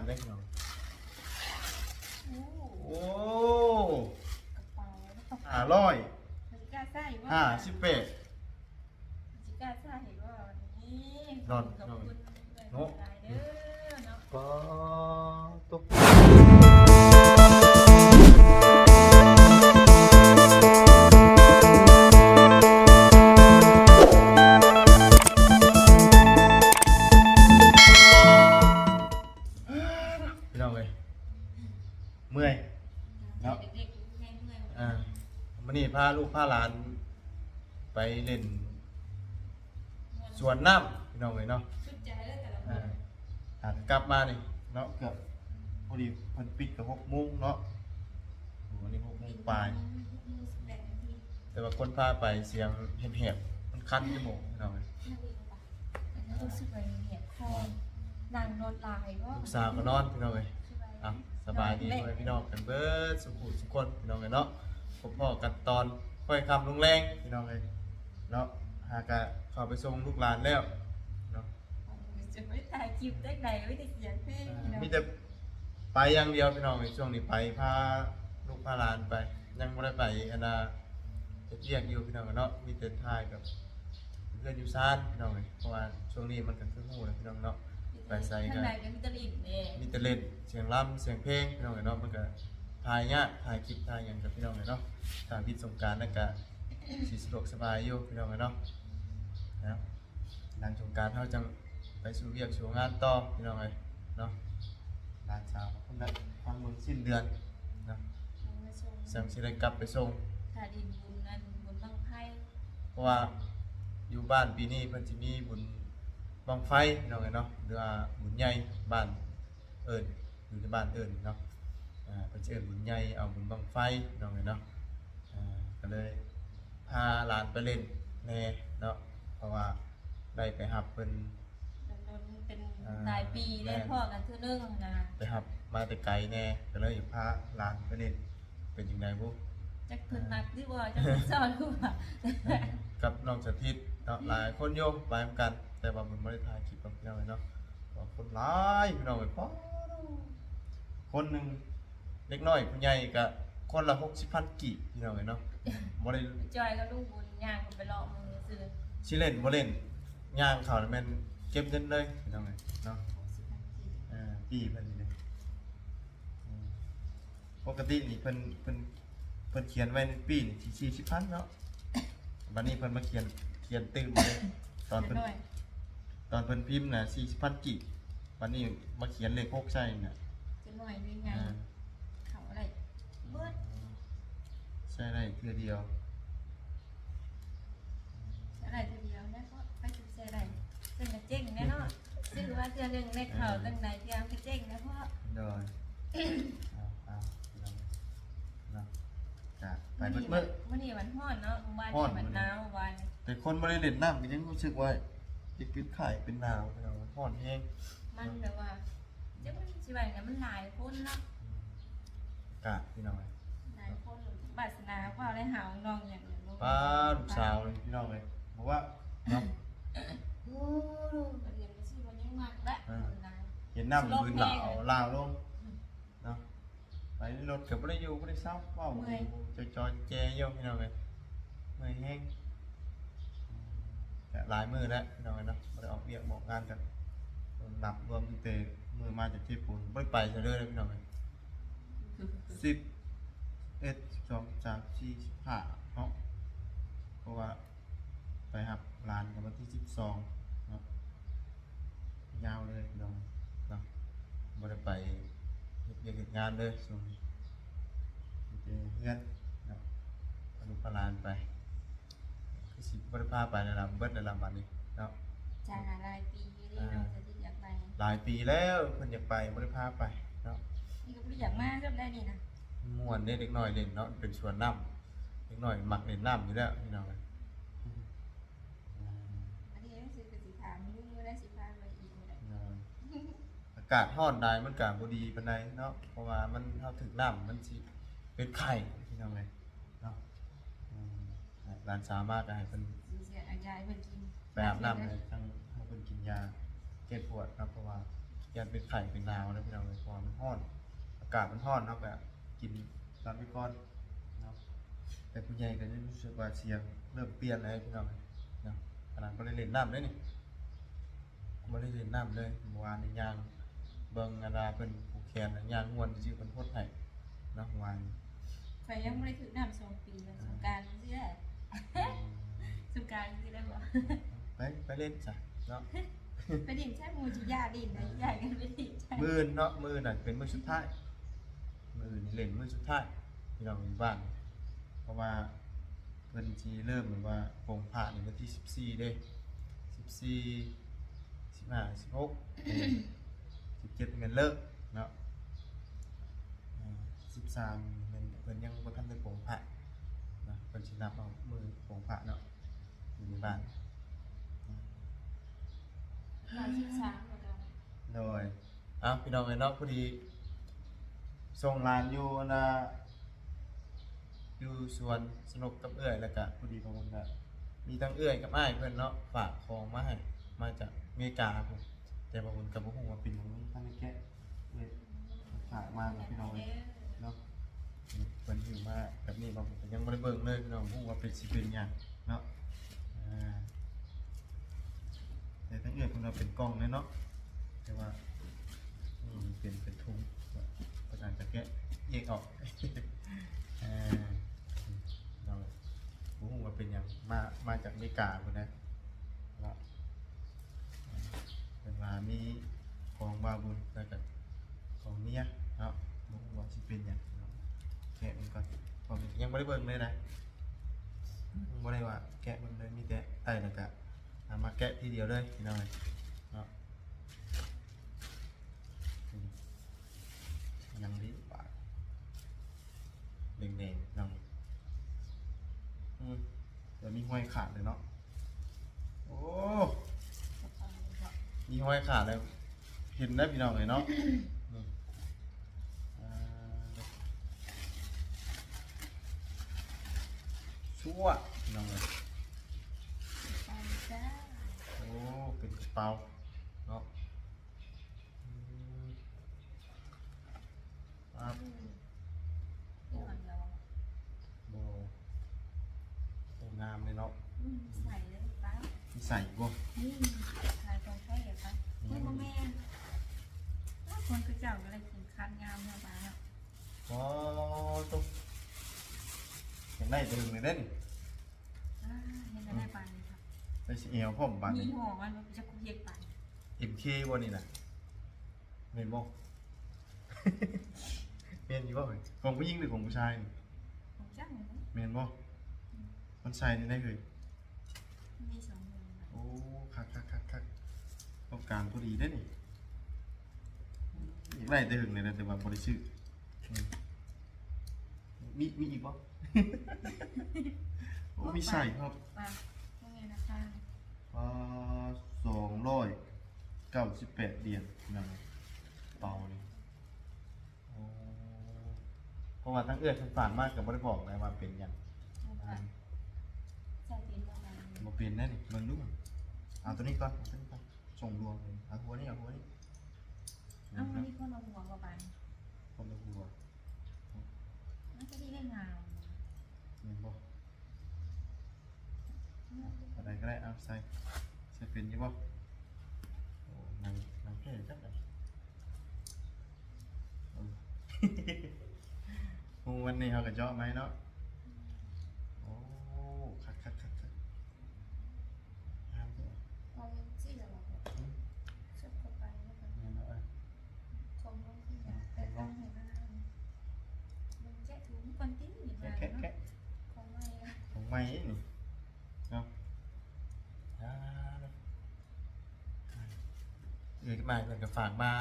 ได้พี่น้องโอ้กระเป๋า500 ว่า58จิกาซ่าเห็นว่านี่นอน ขอบคุณเนาะเด้อเนาะ ก็ตุ๊กพี่น้องเลยเมื่อยเนาะ เด็กๆแม่เมื่อย วันนี้พาลูกพาหลานไปเล่นสวนน้ำพี่น้องเลยเนาะ สุดใจเลยแต่ละค หันกลับมานี่เนาะเกือบพอดีเพิ่นปิดกับ6 โมงเนาะวันนี้6 โมงปลาย แต่ว่าคนพาไปเสียงแหบๆมันคันจมูกพี่น้องเลย รู้สึกว่าเหยียดคอนั่งรถลายก็ ลูกสาวก็นอนพี่น้องเลยสบายดีด้วยพี่น้องกันเบิดสุขุสุขคนพี่น้องเลยเนาะพบพ่อกันตอนค่อยคำลงแรงพี่น้องเลยเนาะหากะเข้าไปส่งลูกหลานแล้วเนาะ จะไม่ถ่ายคลิปได้ไหนไม่ได้เสียงเพลง มีแต่ไปอย่างเดียวพี่น้องในช่วงนี้ไปพาลูกพาหลานไปยังไม่ได้ไปอันน่ะจะเรียกอยู่พี่น้องเนาะมีแต่ถ่ายกับเพื่อนอยู่ซ่านพี่น้องเลยเพราะว่าช่วงนี้มันก็คือหูเลยพี่น้องเนาะไปใส่กั ข้าน งในก็มีตะลิ่นเนี่ย มีแต่เล่นเสียงล่ำเสียงเพลงพี่น้องเนาะมันก็ถ่ายเงี้ยถ่ายคลิปถ่ายอย่างกับพี่น้องเนาะถ่ายพิดสงกรานต์นั่นก็สีสะดวกสบายอยู่พี่น้องเนาะนะหลังสงกรานต์เขาจังไปสู่เวียกสู่งานต่อพี่น้องเลยเนาะหลานสาวคนนั้นฟังมึงสิ้นเดือนนะสั่งสิได้กลับไปส่ง ถ่ายดินบุญนั่นบุญบังไพ่ เพราะว่าอยู่บ้านปีนี้เพิ่นสิมีบุญบังไฟพี่น้องเนาะหรือว่าบุญใหญ่บ้านเอิ้นอยู่ในบ้านเอิ้นเนาะเพิ่นสิเอิ้นบุญใหญ่เอาบุญบังไฟพี่น้องเนาะก็เลยพาหลานไปเล่นแน่เนาะเพราะว่าได้ไปหับเพิ่น เป็นหลายปีได้พ่อกันเท่านึงนะ ไปหับมาแต่ไกลแน่ก็เลยพาหลานไปเล่นเป็นจังได๋บ่ จักเพิ่นมักที่ว่าจักสอนคือว่า กับน้องสถิตเนาะหลายคนโยมไปเหมือนกัน แต่ว่ามันไม่ได้ถ่ายคลิปกับพี่น้องเนาะว่าคนหลายพี่น้องไปป๊อคนหนึ่งเล็กน้อยผู้ใหญ่ก็คนละ60,000 กีบพี่น้องเนาะบ่ได้ จอยก็ลูกบุญย่างก็ไปรอมือซื้อ สิเล่นบ่เล่นย่างเขาแม่นเก็บเงินเลยพี่น้องเนาะปีเพิ่นนี่เลยปกตินี่เพิ่นเขียนไว้ในปีนี่ที่40,000เนาะบัดนี้เพิ่นมาเขียนตื้มเลยตอนเพิ่นพิมพ์น่ะ40,000 กีบวันนี้มาเขียนเลข6ใส่น่ะ จะหน่อยด้วยไงเขาอะไรเบิด ใช่ได้เทื่อเดียว อะไรทีเดียวนะก็ไปซื้ออะไรซึ่งจะเจ๊งแน่นอนซื้อว่าเทื่อนึงในข่าวตั้งไหนเที่ยวก็เจ๊งนะพ่อ โดยเอาเนาะจ้ะไปเบิดมื้อ วันนี้วันฮ้อนเนาะวันนี้วันหนาววัน แต่คนบ่ได้เล่นน้ำก็ยังรู้สึกว่าสิเป็นไข้เป็นหนาวพี่น้องร้อนแฮง มันแบบว่าจะมันสิว่าเนี่ยมันหลายคนเนาะ อากาศพี่น้อง หลายคนบาสนาว่าได้หาน้องอย่างเดียว ป้าลูกสาวเลยพี่น้องเลยบอกว่าเนาะ โอ้เรียนชื่อวันนี้มากละ เห็นน้ำพื้นเหลาลาวลงเนาะไปรถกับบ่ได้อยู่บ่ได้เศร้าว้าวจอยแจอยู่พี่น้องเลยเมื่อยแห้งหลายมือแล้วพี่น้องเลยเนาะบ่ได้ออกเวียกบอกงานกันนับรวมตั้งแต่มือมาจากที่ปุ่นบ่ได้ไปซะเลยพี่น้องเลย11 12 13 14 15เนาะเพราะว่าไปหับร้านกันวันที่12เนาะยาวเลยพี่น้องเนาะบ่ได้ไปเฮ็ดงานเลยช่วงนี้เพื่อนเนาะพาลูกพาหลานไปคือสิบ่ได้พาไปในลำเบิดในลำวันนี้เนาะ จากหลายปีนี่เราจะที่อยากไป หลายปีแล้วเพิ่นอยากไปบ่ได้พาไปเนาะ นี่ก็ไม่อยากมากก็ได้นี่นะ ม่วนเด้เด็กน้อยเล่นเนาะเป็นสวนน้ำเด็กน้อยมักเล่นน้ำอยู่แล้วพี่น้องเอ้ย อันนี้ซื้อกสิถามลุงไม่ได้สิพาไปอีกเลย อากาศร้อนได้มันก็บ่ดีปานใดเนาะเพราะว่ามันเฮาถึกน้ำมันสิเป็นไข้พี่น้องเอ้ยเนาะร้านสามารถให้เพิ่น เสียอายายเพิ่นกิน ไปอาบน้ำเลยทั้งให้เพิ่นกินยาแก้ปวดครับเพราะว่า ยันเป็นไข่เป็นดาวแล้วพี่น้องเลยความมันร้อนอากาศมันร้อนเนาะแบบกินตามไปก่อนเนาะแต่ผู้ใหญ่ก็จะรู้สึกว่าเสียงเริ่มเปลี่ยนเลยพี่น้องเนาะขนาดบ่ได้เล่นน้ำเลยนี่บ่ได้เล่นน้ำเลยเมื่อวานนี่ย่างเบิ่งอาดาเพิ่นผูกแขนน่ะย่างม่วนซื่อๆเพิ่นโพดให้เนาะเมื่อวานนี้ ข่อยยังไม่ได้ถึงน้ำ2 ปีแล้วสงกรานต์สิได้สงกรานต์สิได้บ่ ไปเล่นจ้ะเนาะ ไปดิ่งใช่หมูจุยาดินนะใหญ่กันไปดิ่งใช่ มื้อเนาะมื้อน่ะเป็นมื้อสุดท้ายมื้ออื่นนี่เล่นมื้อสุดท้ายพี่น้องอยู่บ้าน เพราะว่าเพิ่นสิเริ่มแบบว่าโปงพระนี่วันที่14เด้14 15 16 17แม่นเลิกเนาะ13แม่นเพิ่นยังบ่ทันได้โปงพระนะเพิ่นสินับเอามื้อโปงพระเนาะอยู่ในบ้าน มา13แล้วกัน โดยพี่น้องเอ้ยเนาะพอดีส่งหลานอยู่นะอยู่สวนสนุกกับเอื้อยแล้วก็พอดีพอผมก็มีทั้งเอื้อยกับอ้ายเพิ่นเนาะฝากของมาให้มาจากอเมริกาผมแต่บางคนก็บ่ฮู้ว่าเป็นของท่านได้แกะเลยฝากมากับพี่น้องเอ้ยเนาะเพิ่นถือมาแบบนี้บางคนก็ยังบ่ได้เบิ่งเลยพี่น้องฮู้ว่าเป็นสิเป็นหยังเนาะแต่ทั้งเอื้อยเพิ่นเอาเป็นกล่องเลยเนาะแต่ว่านี่เป็นถุงประธานจะแกะแยกออก เราผมว่าเป็นอย่างมาจากอเมริกาคนนะแล้วเป็นว่ามีของบาบุญแล้วก็ของเนี้ยเนาะผมว่าสิเป็นอย่างแกะมันก่อนผมยังไม่ได้เบิ่งเลยนะไม่ได้ว่าแกะมันเลยมีแต่ไต่แล้วก็เอามาแกะทีเดียวเลยพี่น้อยเนาะยังดีปากแดงๆยังเดี๋ยวมีห้อยขาดเลยเนาะโอ้มีห้อยขาดเลยเห็นได้พี่น้องเลยเนาะนี่ชั่วพี่น้องเลย ไปจ้า โอ้เป็นกระเป๋าเนาะปั๊บ เดี๋ยวเดี๋ยว โบโอ้งามเลยเนาะ ใส่เลยป้า มีใส่บ่ นี่ขายของใช้เหรอคะไม่พ่อแม่คนคือเจ้าก็เลยกินคันงามเนาะป้าเนาะ อ๋อตุ๊กเห็นได้ตึงเลยเด้น เห็นได้ปันครับ ใส่สีเอวพ่อมบาน มี นี่ ห่อมันจะคุยเย็ดปัน MK บ่นี่น่ะเห็นบ่เห็นอยู่บ่เฮ้ยของผู้หญิงหรือของผู้ชายนี่ ของเจ้าเหมือนกัน เห็นบ่มันใส่นี่ได้เลย มี2เดือน โอ้คักต้องการพอดีได้อนี่อยากได้แต่หึงเลยนะแต่ว่าบ่ได้ซื้อมีอีกบ่ โอ้มีใส่ครับ ป้าว่าไงนะคะ 298 เหรียญนะเปานี่โอ้เพราะว่าทั้งเอื้อทั้งฝานมากกับบ่ได้บอกเลยว่าเป็นหยัง ใส่เป็นประมาณ บ่เป็นแน่นี่เบิ่งดูเอาตัวนี้ก่อนเอาตัวนี้ก่อนส่งรวมเลยเอาหัวนี่เอาหัวนี่ เอาวันนี้คนเราหัวกว่าปัน คนละหัว น่าจะได้งาม เห็นบ่อะไรก็ได้เอาใส่เป็นอยู่บ่โอ้นางแค่จังได๋วันนี้เขาก็เจาะไหมเนาะโอ้คักงามจัง เอาสิเหรอชอบกับไปแล้วกัน เงินเอา ของน้องที่อยากแต่ต้องให้บ้างมันแจ๊ถุงคนที่อยู่มา แกะ เนาะของไม่ ของใหม่นี่เนาะมาเพิ่นก็ฝากมา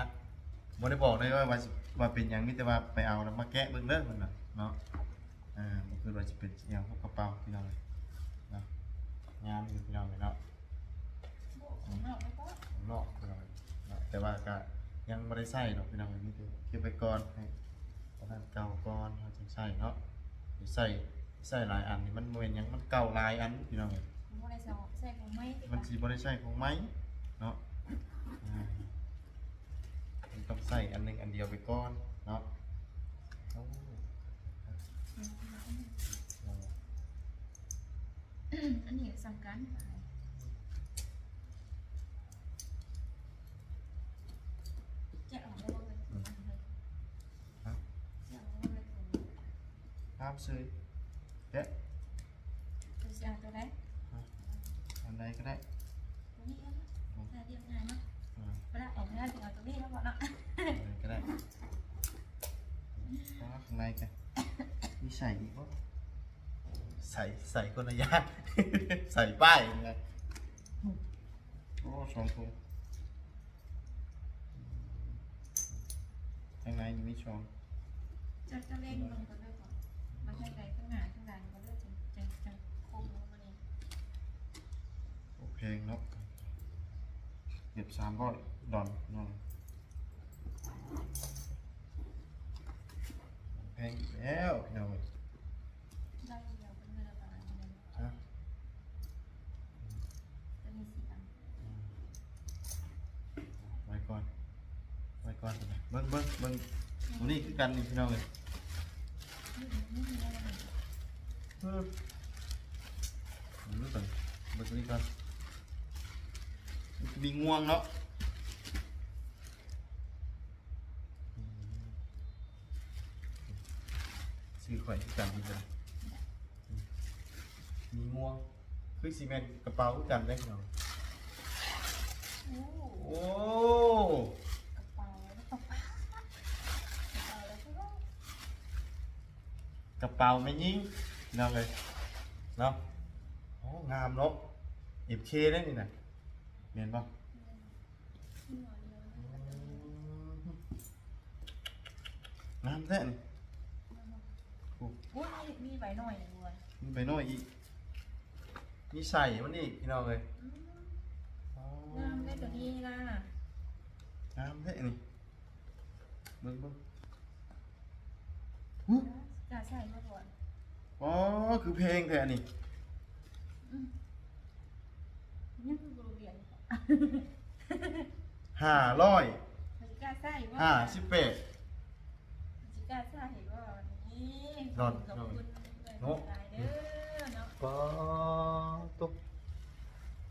บ่ได้บอกเลยว่าเป็นหยังมีแต่ว่าไปเอาแล้วมาแกะเบิ่งเด้อมันน่ะเนาะบ่คือว่าสิเป็นอิหยังพวกกระเป๋าพี่น้องเนาะงามอยู่พี่น้องเนาะ ของนอกแล้วก็ ข้างนอกพี่น้องเนาะแต่ว่าก็ยังบ่ได้ใช้ดอกพี่น้องมีแต่เก็บไว้ก่อนให้ตอนนั้นเก่าก่อนเฮาจึงใช้เนาะใช้หลายอันนี่มันบ่แม่นหยังมันเก่าหลายอันพี่น้อง ไม่ได้ใส่ของไม่ มันสิบ่ได้ใช้ของไม้เนาะ ต้องใส่อันหนึงอันเดียวไปก่อนเนาะโอ้เอา อันนี้สำคัญไปจะออกได้บ่เป็นตัวมันเลย ฮะ จะออกได้บ่เป็นตัว ห้ามซื้อเอ๊ะ ตัวสิเอาตัวใด อันใดก็ได้ ตัวนี้เอาแต่เรียบง่ายเนาะ อ่า เวลาออกงานถึงเอาตัวนี้แล้วบ่เนาะ อันใดก็ได้เพราะว่าข้างในกันมีใส่อีกปะใส่คนละอย่าง ใส่ป้ายยังไงโอ้สองถุงข้างในมีช่อง จะเล่งลงก่อนเด้อก่อนมาใช้ใดข้างหน้าข้างหลังก็เด้อจะคมลงมานี่ โอเพลงเนาะเก็บ300 ดอลนอนเพลงอีกแล้วพี่น้อง ได้เดียวเป็นเวลาประมาณนี้ ฮะ จะมี4อัน ไว้ก่อนเบิ้งตัวนี้คือกันนี่พี่น้องเลย นี่มีอะไรบ้าง รู้ก่อนเบิ้งตัวนี้ก่อนมีง่วงเนาะซื้อข่อยคือกันพี่น้องมีง่วงคือซีเมนต์กระเป๋าคือกันได้พี่น้อง โอ้ โอ้ กระเป๋าแล้วก็ป้ากระเป๋าแล้วก็ กระเป๋าไม่ยิงพี่น้องเลยเนาะโอ้งามเนาะเอฟเคได้นี่นะเห็นปะ ที่หมอเดียวนะ งามแท้นี่โอ้ อุ้ยมีใบหน่อยหนึ่งเลย มีไปโน่นอีกมีใส่มันอีกพี่น้องเลยอ๋อง ามได้ตัวนี้นะ งามแท้นี่เบิ่ง จะใส่มาก่อน อ๋อคือเพลงแท้นี่ นี่คือบริเวณ 500 มันจะใส่ว่า 58 จิกาใส่ว่านี่ นอน ขอบคุณ เนาะ หลายเด้อเนาะ ก็ตก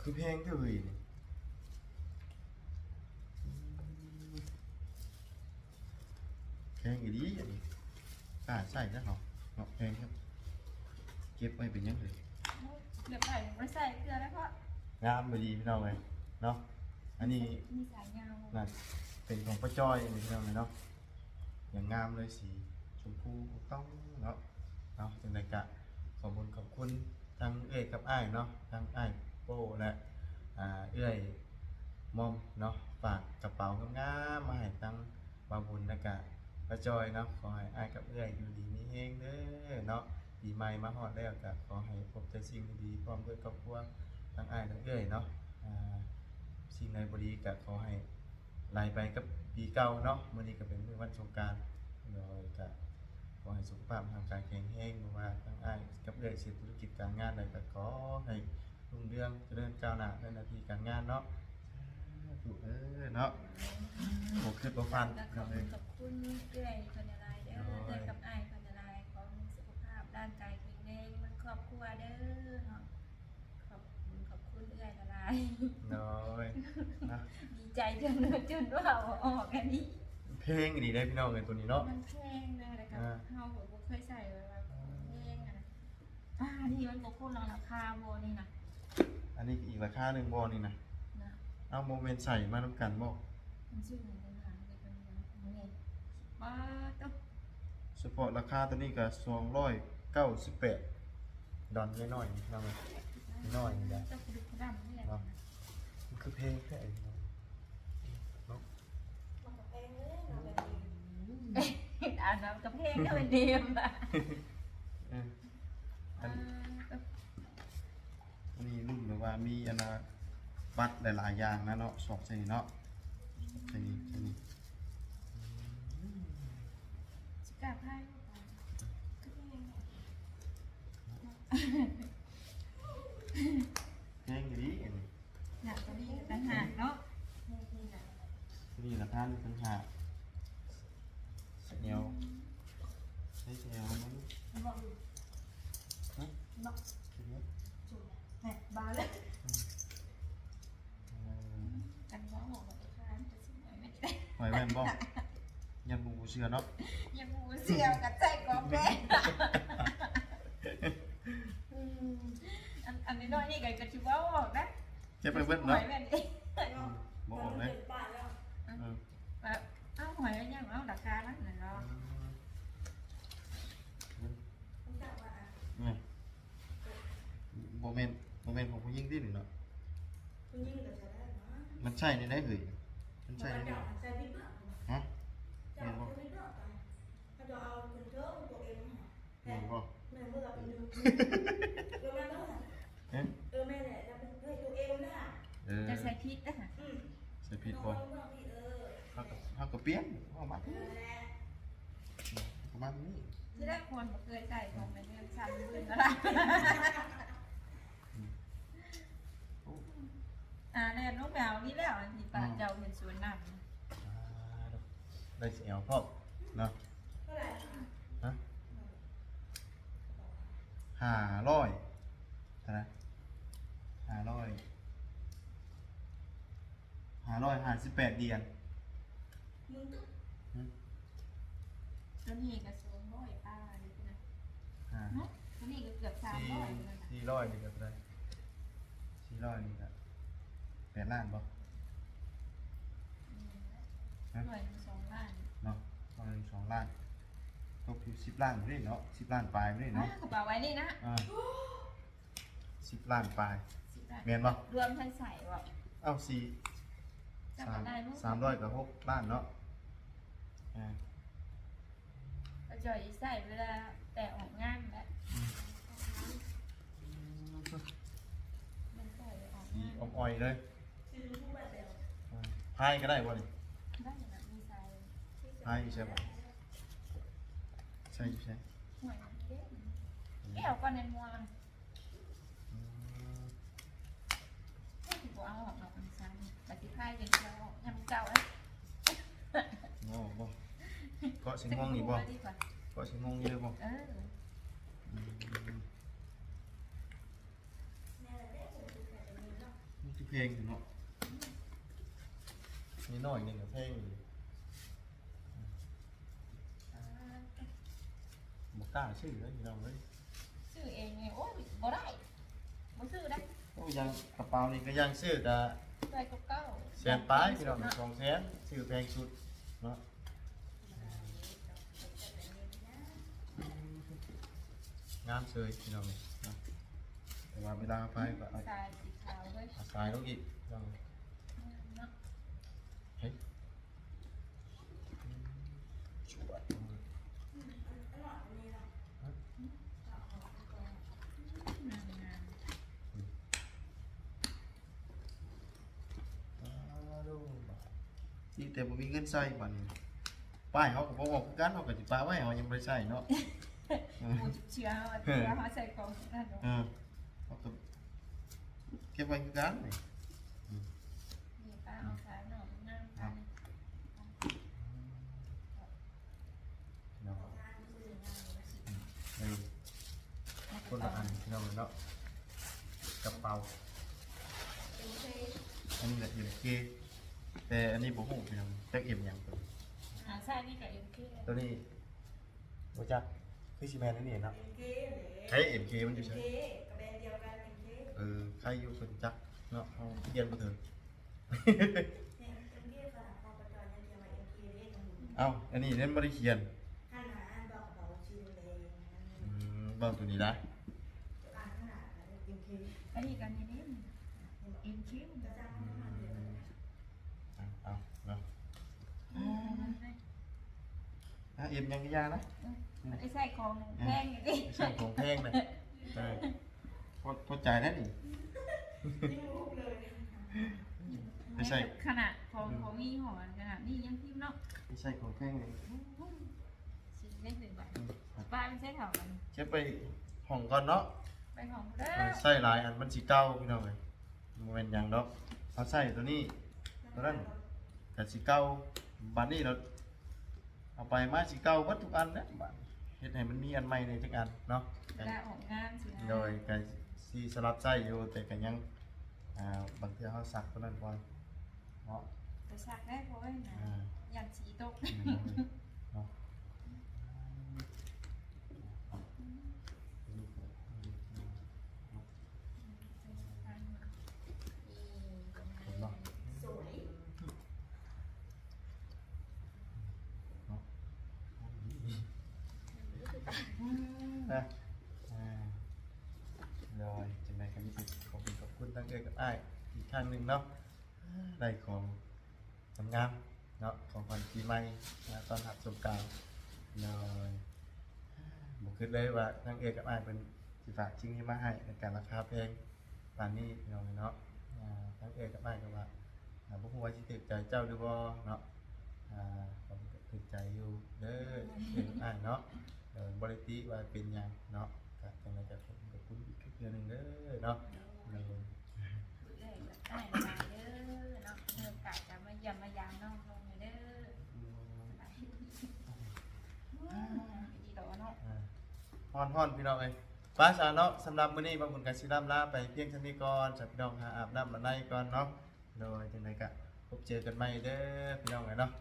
คือเพลงเท่าไหร่นี่เพลงอีดีอันนี้ใส่นะเนาะเพลงครับเก็บไว้เป็นยังไง เดี๋ยวใส่ไม่ใส่เกลือแล้วก็ งามไปดีพี่น้องเลยเนาะอันนี้ มีสายยาว น่ะเป็นของป้าจ้อยนี่พี่น้องเลยเนาะอย่างงามเลยสีชมพูถูกต้องเนาะจังไดกะขอบคุณทั้งเอ้ยกับอ้ายเนาะทั้งอ้ายโป้และเอ้ยมอมเนาะฝากกระเป๋างามๆมาให้ทั้งบาบุญและกะป้าจ้อยเนาะขอให้อ้ายกับเอ้ยอยู่ดีมีเฮงเด้อเนาะปีใหม่มาฮอดแล้วกะขอให้พบแต่สิ่งดีๆพร้อมด้วยครอบครัวทั้งอ้ายทั้งเอ้ยเนาะสิ่งใดบ่ดีก็ขอให้ไหลไปกับปีเก่าเนาะมื้อนี้ก็เป็นมื้อวันสงกรานต์โดยก็ขอให้สุขภาพทางกายแข็งแรงบ่ว่าทั้งอ้ายกับเอ้ยสิธุรกิจการงานใดก็ขอให้รุ่งเรืองเจริญก้าวหน้าในหน้าที่การงานเนาะถูกเนาะบ่คิดบ่ฝัน แล้ว เนาะเอ้ย ขอบคุณเกลือพันยาลายเด้อเกลือกับไอ้พันยาลายของสุขภาพร่างกายแข็งแรงมันครอบครัวเด้อเนาะขอบคุณเกลือละลาย น้อยนะ ดีใจจนว่าเอาออกอันนี้ เพลงดีได้พี่น้องเอ้ยตัวนี้เนาะ มันแพงนะแต่กับเฮาผมบ่เคยใส่เลยว่าแพงอ่ะนี่มันบ่คุ้นราคาบ่นี่นะ อันนี้อีกราคาหนึงบ่นี่นะ นะ เอาโมเมนต์ใส่มานำกันบ่ มันชื่อเหมือนกันค่ะเลยเป็นยังไงบ้าต้อง เฉพาะราคาตัวนี้ก็298 ดอลน้อยๆนี่น้องเอ้ยน้อยนี่แหละ ต้องดูกระดำนี่แหละ เนาะมันคือเพลงแท้เนาะ อ่านน้ำกระเพงก็เป็นเดียมอ่ะ เอออันนี้รุ่นแบบว่ามีอันนะบัตรหลายๆอย่างนะเนาะสอบใส่เนาะใส่นี่ สกัดไพ่กระเพง เพลงดีอันนี้ หนักตัวนี้ต่างหากเนาะนี่นะ นี่ราคานี่ต่างหาก แนวใช้แนวมัน บอกอยู่ ฮะ บอก คิดว่า จุดแหมบาเลย อืม กันว่าหมอกแบบค้านจะสิหน่อยไม่ได้ หอยแม่นบ่ยังบ่เชื่อเนาะ ยังมูเสียวกับใจกองแม่อันนี้น้อยนี่ก็จะชิว่าออกนะ เจ็บไปเบิดเนาะ แบบนี้ บ่ออกเลยเออ แบบเอ้าหอยยังเอ้าดักกาแล้วไหนเนาะ นี่บ่แม่นของผู้หญิงดิหนิเนาะมันใช่ในได้เอ่ยมันใช่ในได้ฮะแม่นบ่แม่นบ่เอ๊ะเออ จะใส่พริกนะฮะ ใส่ผิดบ่เฮาก็เปลี่ยนเฮามาประมาณนี้ ที่แรกคนบอกเคยใส่ของในเรื่องซ้ำขึ้นแล้วล่ะแน่นกแมวนี่แล้วที่ป้าเจ้าเห็นสวนน้ำ ได้เสียวพร้อมเนาะฮะ500เท่าไหร่558เดือน ตัวนี้ก็200ป้าเลยนะ อ่า ตัวนี้ก็เกือบ300เลยนะ 400นี่ก็ได้400นี่ก็8ล้านบ่ ด้วย2ล้าน เนาะประมาณ2ล้านตกอยู่10ล้านนี่เนาะ10ล้านปลายนี่เนาะ กระเป๋าไว้นี่นะ 10ล้านปลาย 10ล้าน แม่นบ่ รวมทั้งใส่บ่ เอ้า จำได้มั้ย 300กับ6ล้านเนาะอ่า ก็จ่อยใส่เวลาแต่ออกงานแล้วมันใส่ออก สี งาน อมอ่อยเลยพายก็ได้บ่นี่ ได้แบบมีใส่ พายอยู่ใช่บ่ใช่อยู่ใช่ หวยเด้แก้วก็ในมัวที่บ่เอาออกมาเป็นซ้ำปฏิภาณยังเจ้ายำเจ้าเอ้ย บ่เกาะสิงงนี่บ่เกาะสิงงนี่เลยบ่ เออ นี่คือเพลงเนาะนี่น้อยนึงกับเพลงอยู่บ่กล้าชื่อเลยพี่น้องเอ้ย ซื้อเองไงโอ้ยบ่ได้บ่ซื้อได้ โอ้ยังกระเป๋านี่ก็ยังซื้อกะ ได้ก็เก้า แสนปลายพี่น้อง200,000ซื้อแพงสุดเนาะงามเสยพี่น้องนี่เนาะแต่ว่าเวลาไปก็เอา สายสีขาวเว้ย เอาสายลงอีกพี่น้อง เนาะ เฮ้ยชวด ที่แต่บ่มีเงินใช้บัดนี้ป้ายเขาก็บ่บอกคือกันเขาก็สิป้าไว้เขายังบ่ได้ใช้เนาะ กูเชื่อว่าเขาใส่กล่องนั่นเนาะ เขาก็เก็บไว้คือกันนี่ นี่ป้าเอาขายหน่อนั่งทาน เนาะคนละอันพี่น้องเนาะกระเป๋าอันนี้แหละMKแต่อันนี้บ่ฮู้พี่น้องจักเอ็มหยังตัว ใส่นี่กับเอ็มเค ตัวนี้บ่จักคือสิแม่นอันนี้เนาะใช้ MK มันอยู่ใช่ใครอยู่คนจักเนาะเอาเรียนบ่ถึง เอ้าอันนี้เล่นบ่ได้เขียนเบิ่งตัวนี้ได้ อันนี้กันนี่นี่เอ็มเค เอาเนาะเอ็มยังก็ยานะ ไอ้ใส่ของแพงอย่างนี้ ใช่ของแพงเลยใช่พอใจแล้วนี่ไม่ใช่ ขนาดของมีหอนขนาดนี้ยังพิมพ์เนาะ ไม่ใช่ของแพงเลย สิเล่นหนึ่งบาทบ้านไม่ใช่แถวกัน เช็ไปห้องก่อนเนาะ ไปของเด้อ ใส่หลายอันมันสีเก้าพี่น้องเลยมันเป็นอย่างดอกเขาใส่ตัวนี้ตัวนั้นแต่สีเก้าบันนี้เรา เอาไปมาสิเก่าเบิดทุกอันนะบัดเฮ็ดให้มันมีอันใหม่ในจักอันเนาะ เวลาออกงานสินะ โดยก็สิสลับใช้อยู่แต่ก็ยังบางเทื่อเฮาซักตัวนั้นก่อนเนาะ แต่ซักได้เพราะว่านะยันสีตก เนาะเนาะ สวย นะโดยจังไดก็มีสิขอบคุณทั้งเอ้ยกับอ้ายอีกครั้งหนึงเนาะได้ของสำงามเนาะของขวัญปีใหม่ตอนรับสงกรานต์โดยบ่คิดเลยว่าทั้งเอ้ยกับอ้ายเป็นสิฝากชิ้นนี้มาให้ในการราคาแพงปานนี้พี่น้องเนาะทั้งเอ้ยกับอ้ายก็ว่าบ่ฮู้ว่าสิถูกใจเจ้าหรือบ่เนาะผมก็ถูกใจอยู่เด้อเอ้ยกับอ้ายเนาะบริติว่าเป็นหยังเนาะก็จังได๋ก็ขอบคุณอีกเทื่อหนึงเด้อเนาะ พูดเลยแบบอ้ายมาเด้อเนาะเมื่อกะจะมาเยี่ยมมายามน้องลงเด้อดีดอกเนาะ ฮ้อนๆพี่น้องเอ้ยป้าสาเนาะสำหรับมื้อนี้บางคนก็สิล่ำลาไปเพียงเท่านี้ก่อนจับพี่น้องหาอาบน้ำละในก่อนเนาะโดยจังได๋ก็พบเจอกันใหม่เด้อพี่น้องเอ้ยเนาะ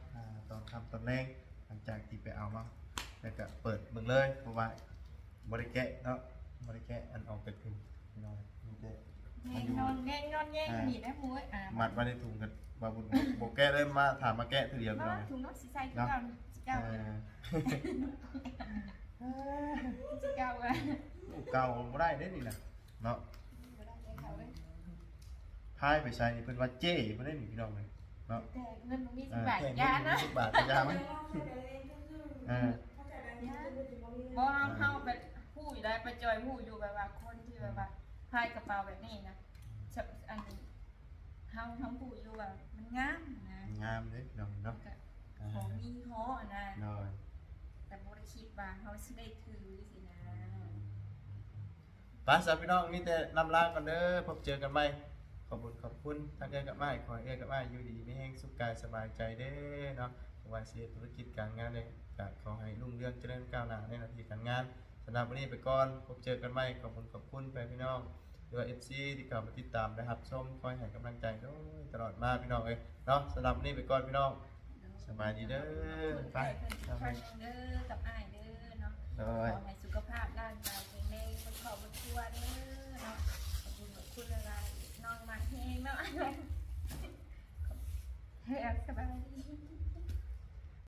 ตอนค่ำตอนแลงหลังจากที่ไปเอามาแล้วก็เปิดเบิ่งเลยเพราะว่าบ่ได้แกะเนาะบ่ได้แกะอันออกจากถุงพี่น้องมีแต่ แง่งอนแง่งอนแง่งหนีได้มุ้ยมัดไว้ในถุงกันบ่บุญบ่แกะเลยมาถามมาแกะทีเดียวพี่น้อง ถุงน้องสีใสเก่าเก่าสีเก่าเลย เก่าบ่ได้เด้นี่น่ะเนาะพายไปใส่นี่เพิ่นว่าเจ้บ่ได้นี่พี่น้องเลยเนาะ แต่เงินมันมี10 บาทยานะ 10 บาทยามั้ยบ่เฮาแบบผู้อยู่ได้ไปจอยผู้อยู่แบบว่าคนที่แบบว่าพายกระเป๋าแบบนี้นะอันนี้เฮาทั้งผู้อยู่แบบมันงามนะ งามเด้พี่น้องเนาะ ของมีฮ้อนะ น้อย แต่บ่ได้คิดว่าเฮาสิได้ถือสินะ ป้าสาวพี่น้องมีแต่นำลากันเด้อพบเจอกันใหม่ขอบคุณทั้งเอ้ยกับอ้ายขอให้เอ้ยกับอ้ายอยู่ดีมีแรงสุขกายสบายใจเด้อเนาะว่าสิธุรกิจการงานเนี่ยก็ขอให้รุ่งเรืองเจริญก้าวหน้าในหน้าที่การงานสำหรับวันนี้ไปก่อนพบเจอกันใหม่ขอบคุณไปพี่น้องด้วย FC ที่เข้ามาติดตามนะครับชมคอยให้กำลังใจด้วยตลอดมาพี่น้องเอ้ยเนาะสำหรับวันนี้ไปก่อนพี่น้องสบายดีเด้อไป เด้อกับอ้ายเด้อเนาะ โด ข ย อให้สุขภาพร่างกายแข็งแรงคนขอบครัวเด้อเนาะขอบคุณอะไรน้องมาแฮงเนาะเฮ้ยสบายดี